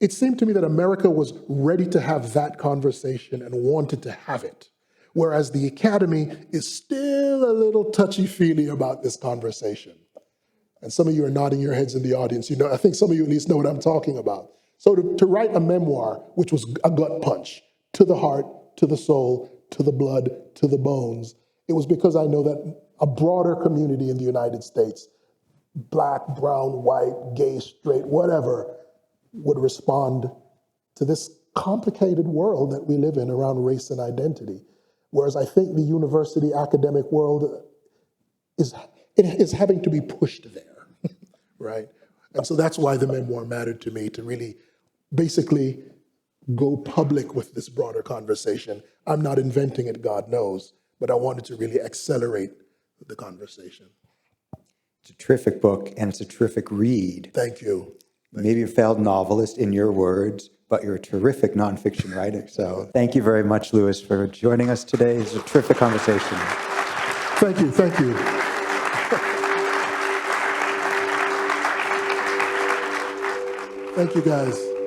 It seemed to me that America was ready to have that conversation and wanted to have it, whereas the academy is still a little touchy-feely about this conversation. And some of you are nodding your heads in the audience. I think some of you at least know what I'm talking about. So to write a memoir, which was a gut punch to the heart, to the soul, to the blood, to the bones, it was because I know that a broader community in the United States, Black, brown, white, gay, straight, whatever, would respond to this complicated world that we live in around race and identity. Whereas I think the university academic world is having to be pushed there, right? And so that's why the memoir mattered to me, to really basically go public with this broader conversation. I'm not inventing it, God knows, but I wanted to really accelerate the conversation. It's a terrific book, and it's a terrific read. Thank you. Maybe a failed novelist, in your words, but you're a terrific nonfiction writer. So thank you very much, Louis, for joining us today. It's a terrific conversation. Thank you, thank you. Thank you, guys.